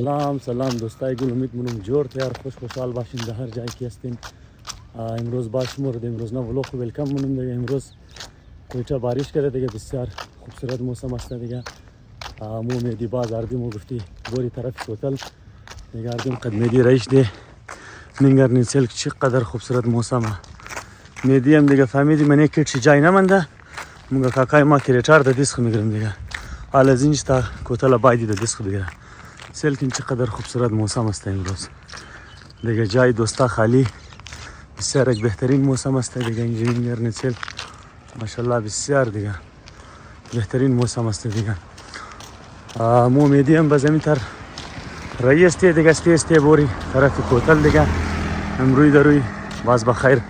سلام دوستای گل، امید منم جور تیار خوشحال باشین در هر جایی که هستین. امروز باشمور امروز نه ولو خوب ویلکم منم دیگه. امروز کویتا بارش کرده دیگه، بسیار خوبصورت موسم است دیگه. مو میدی باز اردیم و گفتی بوری طرف کوتل دیگه اردیم قد میدی رایش دی نینگر نیسل چقدر خوبصورت موسمه. میدی هم دیگه فهمیدی من یک چی جای نمونده. مونگا کاکای ما کریټار د دیسخ میگیرم دیگه. حالا زینش تا کوتل بایدی د دیسخ دیگه. سلکین چقدر خوبصورت موسم است امروز دیگه. جای دوستا خالی، بسیار یک بهترین موسم است دیگه. اینجا نیسل ماشاءالله بسیار دیگه بهترین موسم است دیگه. مو میدی هم به زمین تر رئیس تی دیگه استی بوری طرف کوتل دیگه. امروی دروی باز بخیر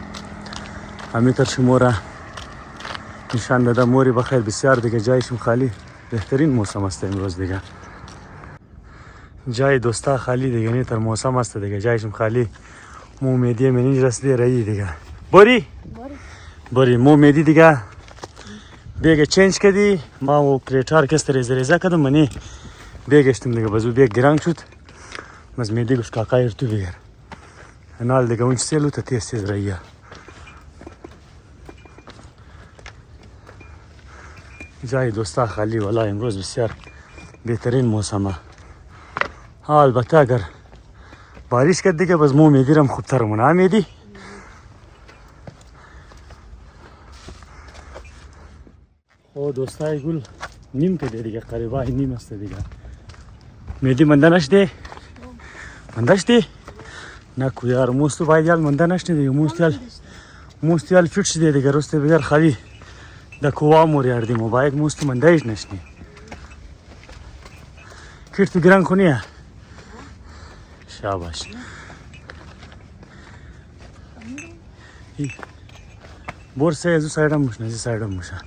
همیتر شموره نشان داده موری بخیر بسیار دیگه. جایشم خالی، بهترین موسم است امروز دیگه. جای دوستا خالی دیگه، نیتر موسم است دیگه. جایشم خالی. مو میدی منینج رسیده رایی دیگه. بوری مو میدی دیگه بیگ چینج کردی. ما و کریټار کس ریزه کردم منی بیگشتم دیگه. بازو بیگ گرانگ شد. مز میدی گفت کاکای ارتو بگیر انال دیگه اونچ سیلو تا تیز راییه. جای دوستا خالی والا امروز بسیار بهترین موسمه. البته اگر بارش کرد دیگه باز مو میدیرم خوبتر مونه میدی. خب دوستای گل نیم کده دیگه، قریبا نیم است دیگه. میدی منده نشده؟ منده شده؟ نکو یار موستو باید یال منده نشده دیگه. موست یال فیٹ شده دیگه. رسته بگر خالی دا کووا موری اردیم و باید موستو منده ایش نشنی. کیرتو گران کنیه؟ شاباش. بورسه ازو سایدم موشن، ازو سایدم موشن.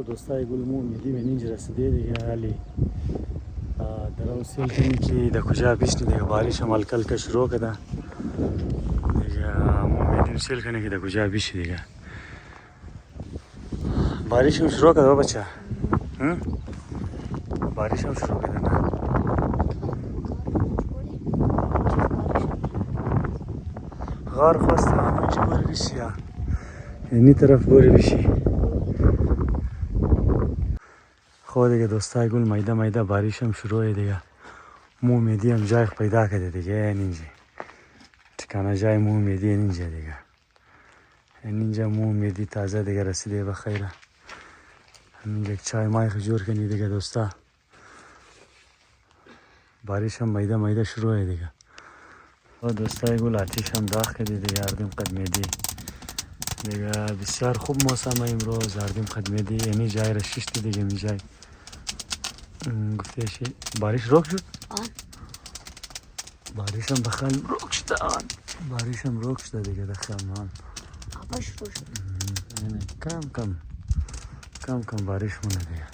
دوستای گل مو میدی منینج رسیده دیگه. حالی درو سیل کنی که در کجا بیشنی دیگه. بارش هم الکل که شروع کده دیگه. مو میدیم سیل کنی که در کجا بیشی دیگه. بارش هم شروع کده بچه. بارش هم شروع کده نه. غار خواسته همونجا باری بیشی ها. اینی طرف باری بیشی. خود دیگه دوستای گل میده بارش هم شروعه دیگه. مو میدی هم جای پیدا کرده دیگه. اینجا ٹھکانه جای مو میدی اینجا دیگه. اینجا مو میدی تازه دیگه رسیده بخیره. اینجا چای مای جور کنی دیگه دوستا. بارش هم میده شروعه دیگه. و دوستای گل آتیش هم داغ کرده دیگه. اردیم قد میدی دیگه. بسیار خوب موسم امروز. اردیم قد میدی یعنی جای رشیشتی دیگه. می جای گفته شی بارش روک شد. بارش هم بخال روک شده. بارش هم روک شده دیگه دخل مان. آباش روک شد. کم بارش مونه دیگه.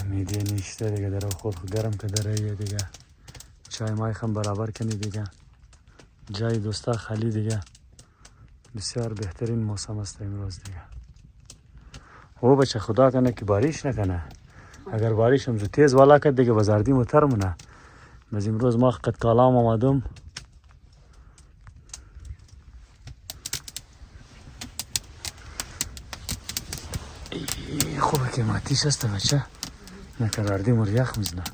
میدی نیشته دیگه. در خود گرم که داره دیگه. چای مای هم برابر کنی دیگه. جای دوستا خالی دیگه. بسیار بهترین موسم است امروز دیگه. او بچه خدا کنه که بارش نکنه. اگر بارش هم زو تیز والا کرد دیگه بازاردی متر مونه. بس امروز ما قد کالام آمدم. خوبه که ماتیش هسته بچه. نکرداردی مریخ میزنه.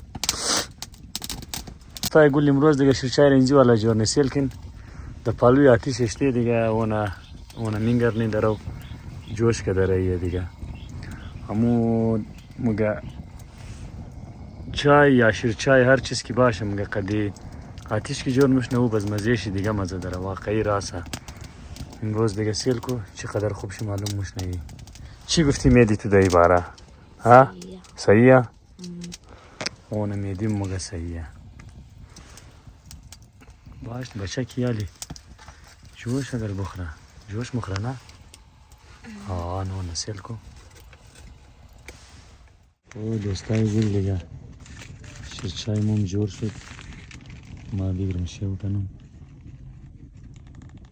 تا گل امروز دیگه شرچای رنجی والا جور نسیل کن. در پالوی آتیش اشته دیگه. اونه اون مینگرلی درو جوش که داره دیگه همو مگه چای یا شیر چای هر چیز که باشه مگه قدی آتیش که جور مش نو باز مزهش دیگه مزه داره واقعی راسه امروز دیگه سیل کو چقدر خوب شو معلوم مش نگی چی گفتی میدی تو دای بارا ها صحیحه اون میدی مگه صحیحه باش بچه کیالی جوش اگر بخوره جوش مخوره نه نو نسیل کو او دوستای گل دیگه شیر چای مم جور شد ما بگیرم شیو کنم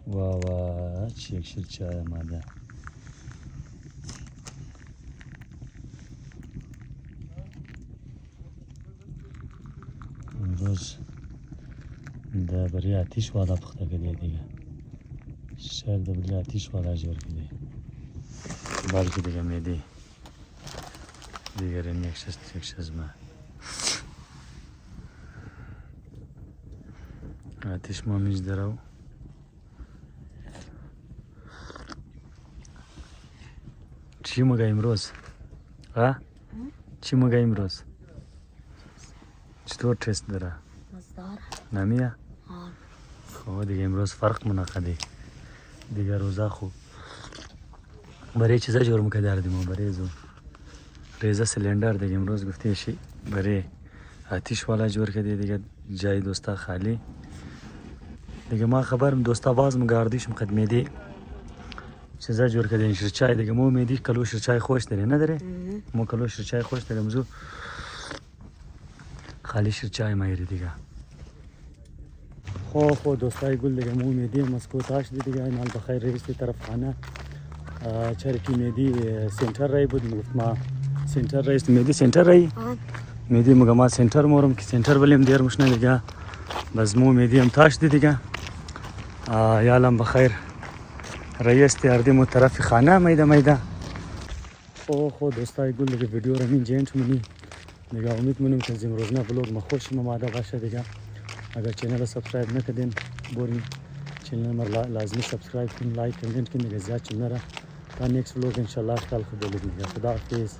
واه چی یک شیر چای آماده امروز ده برای آتیش والا پخته کده دیگه شاید ده برای آتیش والا جور کده بلکه دیگه میدی دیگر این یک شز ما آتیش ما میز درو چی مگه امروز؟ ها؟ چی مگه امروز؟ چطور تست داره؟ نمیه؟ خب دیگه امروز فرق منعقده دیگه روزا خوب برای چیزا جور مکه دردیم و برای زور ریزه سلندر دیگه امروز گفته شی برای آتیش والا جور کده دیگه جای دوستا خالی دیگه ما خبرم دوستا باز مگاردیشم خدمه دی چیزا جور کده این شرچای دیگه مو میدی کلو شرچای خوش داره نداره مو کلو شرچای خوش داره مزو خالی شرچای مایری دیگه خو دوستای گل دیگه مو میدی مسکو تاش دیگه این حال بخیر رئیس طرف خانه چرکی میدی سنتر رای بود گفت ما سنتر رئیس میدی سنتر رای میدی مگه ما سنتر مورم که سنتر ولیم دیر مش نه دیگه باز مو میدی هم تاش دیگه یالم بخیر رئیس تیاردیم طرف خانه میده خو دوستای گل دیگه ویدیو رو من جنت منی دیگه امید منم که امروزنا بلوگ ما خوش ماده باشه دیگه اگر چینل سابسکرایب نکردین برین چینل ما لازمی سابسکرایب کنین لایک کامنت کنین دیگه زیاد چنل را تا نیکست بلوگ ان شاء الله کال خود دیگه خدا حافظ